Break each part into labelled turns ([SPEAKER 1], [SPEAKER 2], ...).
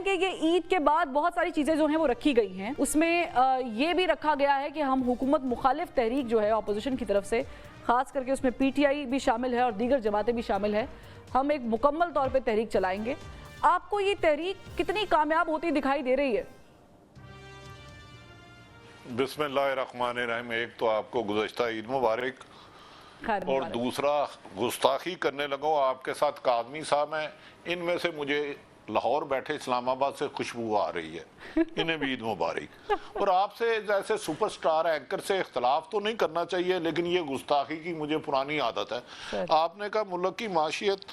[SPEAKER 1] कि ये ईद के बाद बहुत सारी चीज़ें जो हैं वो रखी गई हैं, उसमें ये भी रखा गया है कि हम हुकूमत मुखालिफ तहरीक जो है अपोजिशन की तरफ से, ख़ास करके उसमें PTI भी शामिल है और दीगर जमातें भी शामिल है, हम एक मुकम्मल तौर पर तहरीक चलाएंगे। आपको ये तहरीक कितनी कामयाब होती दिखाई दे रही है?
[SPEAKER 2] बिस्मिल्लाहिर्रहमानिर्रहीम। एक तो आपको गुज़श्ता ईद मुबारक, और दूसरा गुस्ताखी करने लगो आपके साथ कादमी साहब हैं, इनमें से मुझे लाहौर बैठे इस्लामाबाद से खुशबू आ रही है, इन्हें भी ईद मुबारक। और आपसे जैसे सुपरस्टार एंकर से इख्तलाफ तो नहीं करना चाहिए, लेकिन ये गुस्ताखी की मुझे पुरानी आदत है। आपने कहा मुल्क की माशियत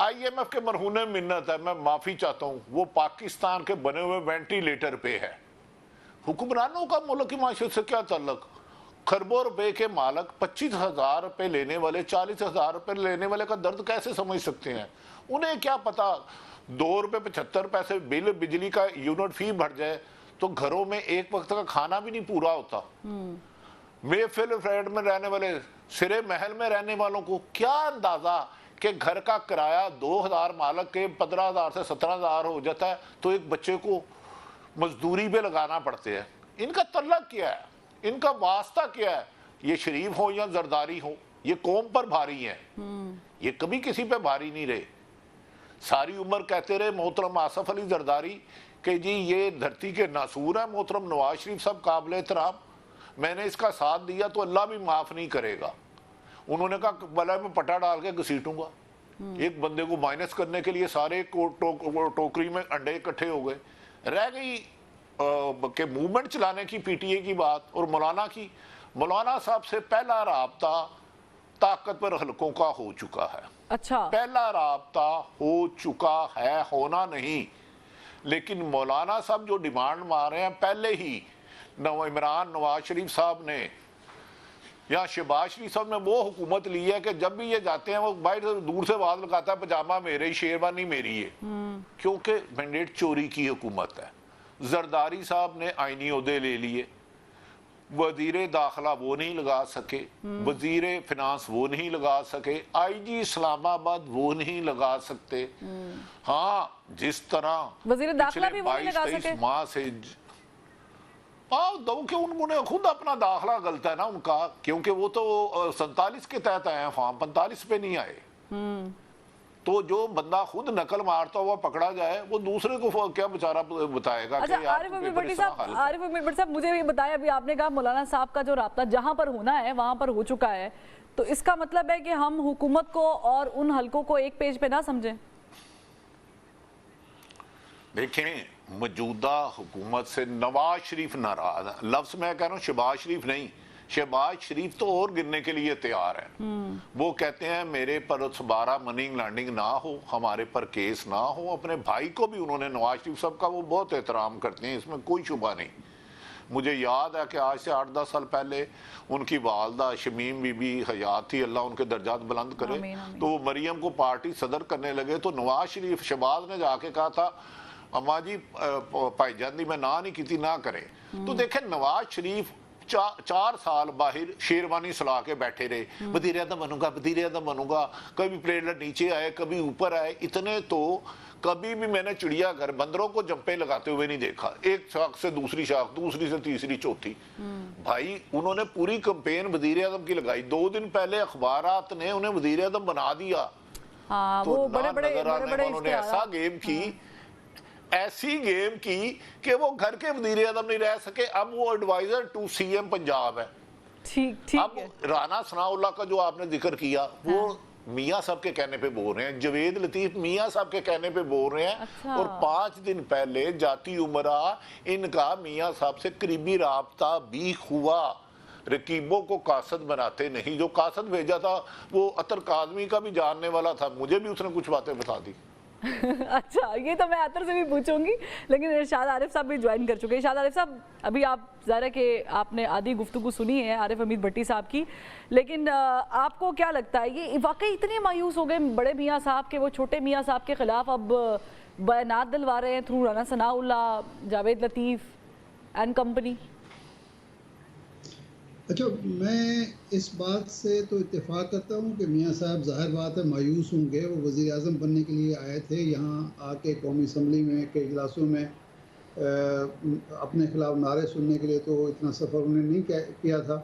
[SPEAKER 2] IMF के मरहूने मिन्नत है, मैं माफ़ी चाहता हूँ, वो पाकिस्तान के बने हुए वेंटिलेटर पे है। हुक्मरानों का मुल्क की माशियत से क्या ताल्लुक? खरबों रुपए के मालक 25,000 रुपए लेने वाले, 40,000 रुपए लेने वाले का दर्द कैसे समझ सकते हैं? उन्हें क्या पता ₹2.75 बिल बिजली का यूनिट फी बढ़ जाए तो घरों में एक वक्त का खाना भी नहीं पूरा होता। मेफिल फ्लैट में रहने वाले, सिरे महल में रहने वालों को क्या अंदाजा कि घर का किराया 2,000 मालक के 15,000 से 17,000 हो जाता है, तो एक बच्चे को मजदूरी पे लगाना पड़ते हैं। इनका तल्लक क्या है? इनका वास्ता क्या है? ये शरीफ हो या जरदारी हो, ये कौम पर भारी है, ये कभी किसी पे भारी नहीं रहे। सारी उम्र कहते रहे मोहतरम आसफ अली जरदारी कि जी ये धरती के नासूर है। मोहतरम नवाज शरीफ साहब काबिल एहतराम, मैंने इसका साथ दिया तो अल्लाह भी माफ नहीं करेगा। उन्होंने कहा बला में पटा डाल के घसीटूंगा। एक बंदे को माइनस करने के लिए सारे टोकरी में अंडे इकट्ठे हो गए। रह गई के मूवमेंट चलाने की PTA की बात और मौलाना की। मौलाना साहब से पहला राब्ता ताकतवर हलकों का हो चुका है।
[SPEAKER 1] अच्छा,
[SPEAKER 2] पहला राब्ता हो चुका है, होना नहीं। लेकिन मौलाना साहब जो डिमांड मार रहे हैं, पहले ही इमरान नवाज शरीफ साहब ने या शहबाज शरीफ साहब ने वो हुकूमत ली है कि जब भी ये जाते हैं वो बाहर से दूर से आवाज लगाता है पजामा मेरे ही, शेरवानी मेरी है, क्योंकि मैंडेट चोरी की हुकूमत है। जरदारी साहब ने आईनी ओहदे ले लिए, वजीरे दाखिला वो नहीं लगा सके, वजीरे फिनांस वो नहीं लगा सके, IG इस्लामाबाद वो नहीं लगा सकते। हाँ, जिस तरह
[SPEAKER 1] वजीरे दाखिला भी वो नहीं लगा सके,
[SPEAKER 2] माह से दो कि उन्होंने खुद अपना दाखिला गलत है ना उनका, क्योंकि वो तो 47 के तहत आए हैं फॉर्म, 45 पे नहीं आए। तो जो बंदा खुद नकल मारता हुआ पकड़ा जाए वो दूसरे को क्या बेचारा बताएगा?
[SPEAKER 1] अच्छा, आरिफ अमीर भट्टी साहब मुझे भी बताया, अभी आपने कहा मौलाना साहब का जो राब्ता जहां पर होना है वहां पर हो चुका है, तो इसका मतलब है कि हम हुकूमत को और उन हलकों को एक पेज पे ना समझें?
[SPEAKER 2] देखें, मौजूदा हुकूमत से नवाज शरीफ नाराज है। लफ्ज मैं कह रहा हूँ शहबाज शरीफ नहीं, शहबाज शरीफ तो और गिरने के लिए तैयार है। वो कहते हैं मेरे पर दोबारा मनी लॉन्ड्रिंग ना हो, हमारे पर केस ना हो। अपने भाई को भी उन्होंने, नवाज शरीफ साहब का वो बहुत एहतराम करते हैं, इसमें कोई शुबा नहीं। मुझे याद है कि आज से 8-10 साल पहले उनकी वालदा शमीम बीबी हयात थी, अल्लाह उनके दर्जात बुलंद करे, तो वो मरियम को पार्टी सदर करने लगे तो नवाज शरीफ शहबाज ने जाके कहा था अम्मा जी भाईजान दी मैं ना नहीं की ना करें। तो देखें नवाज शरीफ 4 साल बाहर शेरवानी सला के बैठे रहे, वज़ीर आज़म बनूंगा, वज़ीर आज़म बनूंगा, कभी प्लेट नीचे आए कभी ऊपर आए। इतने तो कभी भी मैंने चिड़ियाघर बंदरों को जंपे लगाते हुए नहीं देखा, एक शाख से दूसरी शाख, दूसरी से तीसरी, चौथी। भाई उन्होंने पूरी कैंपेन वज़ीर आज़म की लगाई, 2 दिन पहले अखबारात ने उन्हें वज़ीर आज़म बना दिया। तो
[SPEAKER 1] वो बड़े
[SPEAKER 2] उन्होंने ऐसा गेम की, ऐसी गेम की कि वो घर के वज़ीर आज़म नहीं रह सके। अब वो एडवाइजर टू CM पंजाब है।
[SPEAKER 1] ठीक
[SPEAKER 2] अब राना सनाउल्लाह का जो आपने जिक्र किया, वो मियाँ साहब के कहने पे बोल रहे हैं, जवेद लतीफ मियाँ साहब के कहने पे बोल रहे हैं।
[SPEAKER 1] अच्छा।
[SPEAKER 2] और 5 दिन पहले जाती उमरा इनका मियाँ साहब से करीबी राब्ता भी हुआ। रकीबों को कासद बनाते नहीं, जो कासद भेजा था वो अतर काजमी का भी जानने वाला था, मुझे भी उसने कुछ बातें बता दी।
[SPEAKER 1] अच्छा, ये तो मैं अतर से भी पूछूंगी, लेकिन इरशाद आरिफ साहब भी ज्वाइन कर चुके हैं। इरशाद आरिफ साहब, अभी आप ज़ाहिर है कि आपने आधी गुफ्तगू सुनी है आरिफ अमीर भट्टी साहब की, लेकिन आपको क्या लगता है ये वाकई इतने मायूस हो गए बड़े मियाँ साहब के, वो छोटे मियाँ साहब के खिलाफ अब बयानात दिलवा रहे हैं through Rana Sanaullah, Javed Latif and company?
[SPEAKER 3] अच्छा, मैं इस बात से तो इत्तेफ़ाक करता हूँ कि मियाँ साहब ज़ाहिर बात है मायूस होंगे। वो वज़ीर-ए-आज़म बनने के लिए आए थे, यहाँ आके कौमी असम्बली में के इजलासों में अपने खिलाफ नारे सुनने के लिए तो इतना सफ़र उन्होंने नहीं किया था,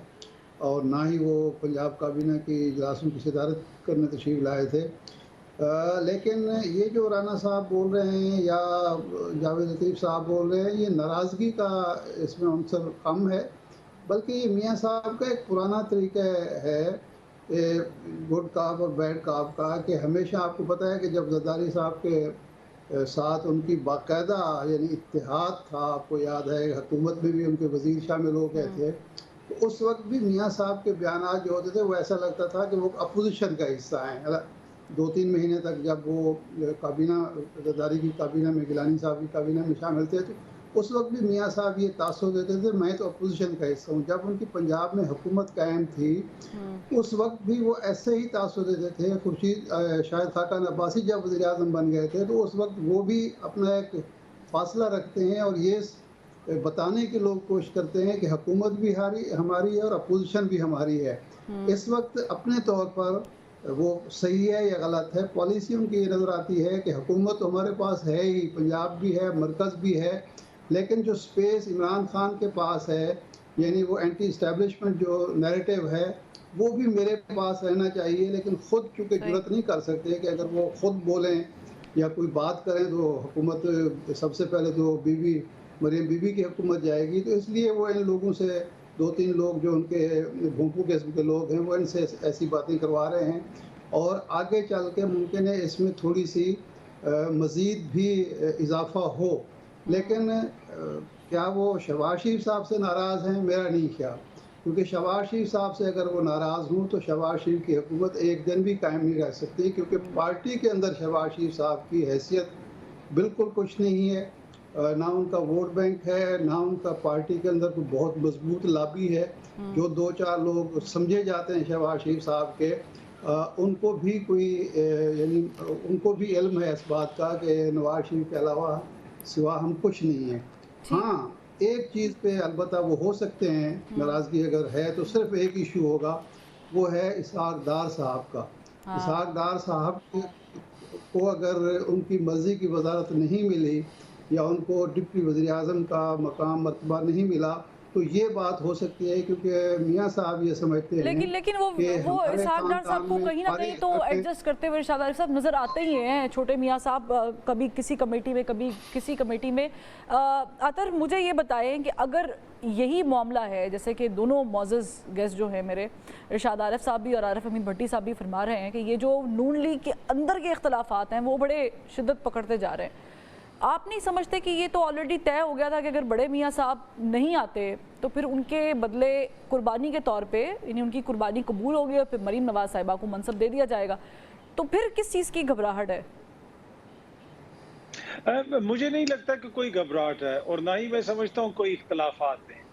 [SPEAKER 3] और ना ही वो पंजाब काबीना की इजलासों की सदारत करने तशरीफ़ लाए थे। लेकिन ये जो राना साहब बोल रहे हैं या जावेद लतीफ़ साहब बोल रहे हैं, ये नाराज़गी का इसमें अंसर कम है, बल्कि ये मियाँ साहब का एक पुराना तरीका है गुड कॉप और बैड कॉप का, कि हमेशा आपको पता है कि जब जरदारी साहब के साथ उनकी बाकायदा यानी इत्तेहाद था, आपको याद है हुकूमत में भी उनके वज़ीर शामिल हो गए थे, तो उस वक्त भी मियाँ साहब के बयानात जो होते थे वो ऐसा लगता था कि वो अपोजिशन का हिस्सा हैं। 2-3 महीने तक जब वो काबीना जरदारी की काबीना में, गिलानी साहब की काबीना में शामिल थे, तो उस वक्त भी मियाँ साहब ये तासुर देते थे मैं तो अपोजिशन का हिस्सा हूँ। जब उनकी पंजाब में हुकूमत कायम थी, उस वक्त भी वो ऐसे ही तासुर देते थे। खुर्शीद शाहिद खाकान अब्बासी जब वज़ीर-ए-आज़म बन गए थे, तो उस वक्त वो भी अपना एक फ़ासला रखते हैं और ये बताने की लोग कोशिश करते हैं कि हुकूमत भी हमारी है और अपोजिशन भी हमारी है। इस वक्त अपने तौर पर वो सही है या गलत है, पॉलिसी उनकी ये नज़र आती है कि हुकूमत तो हमारे पास है ही, पंजाब भी है, मरकज़ भी है, लेकिन जो स्पेस इमरान खान के पास है, यानी वो एंटी इस्टेब्लिशमेंट जो नैरेटिव है, वो भी मेरे पास रहना चाहिए। लेकिन खुद चूँकि
[SPEAKER 1] सही।
[SPEAKER 3] जुर्अत नहीं कर सकते कि अगर वो खुद बोलें या कोई बात करें तो हुकूमत सबसे पहले तो मरियम बीबी की हुकूमत जाएगी, तो इसलिए वो इन लोगों से 2-3 लोग जो उनके भोंपू किस्म के लोग हैं, वो इनसे ऐसी बातें करवा रहे हैं, और आगे चल के मुमकिन है इसमें थोड़ी-सी मज़ीद भी इज़ाफ़ा हो। लेकिन क्या वो शहबाज शरीफ साहब से नाराज़ हैं? मेरा नहीं ख्याल, क्योंकि शहबाज शरीफ साहब से अगर वो नाराज़ हों तो शहबाज शरीफ की हुकूमत एक दिन भी कायम नहीं रह सकती, क्योंकि पार्टी के अंदर शहबाज शरीफ साहब की हैसियत बिल्कुल कुछ नहीं है। ना उनका वोट बैंक है, ना उनका पार्टी के अंदर कोई बहुत मजबूत लॉबी है। जो 2-4 लोग समझे जाते हैं शहबाज शरीफ साहब के, उनको भी कोई यानी उनको भी इल्म है इस बात का कि नवाज शरीफ के अलावा सिवा हम कुछ नहीं हैं।
[SPEAKER 1] ठीक।
[SPEAKER 3] हाँ, एक चीज़ पे अलबत्ता वो हो सकते हैं, नाराज़गी अगर है तो सिर्फ़ एक इशू होगा, वो है इसहाक डार साहब का।
[SPEAKER 1] हाँ।
[SPEAKER 3] इसहाक डार साहब को अगर उनकी मर्ज़ी की वज़ारत नहीं मिली या उनको डिप्टी वज़ीर-ए-आज़म का मकाम मर्तबा नहीं मिला, तो ये बात हो सकती है, क्योंकि मियाँ साहब ये समझते हैं
[SPEAKER 1] लेकिन वो
[SPEAKER 3] कि हमारे
[SPEAKER 1] इसहाक डार साहब
[SPEAKER 3] ख़ानदान
[SPEAKER 1] को
[SPEAKER 3] में
[SPEAKER 1] कहीं ना कहीं तो एडजस्ट करते हुए इरशाद आरिफ साहब नज़र आते ही हैं। छोटे मियाँ साहब कभी किसी कमेटी में, कभी किसी कमेटी में। अतर मुझे ये बताएं कि अगर यही मामला है, जैसे कि दोनों मौजूज़ गेस्ट जो है मेरे, इरशाद आरिफ साहब भी और आरिफ अमीन भट्टी साहब भी फरमा रहे हैं कि ये जो नून लीग के अंदर के इख्तलाफात हैं वो बड़े शिद्दत पकड़ते जा रहे हैं। आप नहीं समझते कि ये तो ऑलरेडी तय हो गया था कि अगर बड़े मियाँ साहब नहीं आते तो फिर उनके बदले कुर्बानी के तौर पे, यानी उनकी कुर्बानी कबूल होगी और फिर मरीम नवाज साहिबा को मनसब दे दिया जाएगा, तो फिर किस चीज़ की घबराहट है?
[SPEAKER 4] मुझे नहीं लगता कि कोई घबराहट है और ना ही मैं समझता हूँ कोई इख्तलाफात हैं।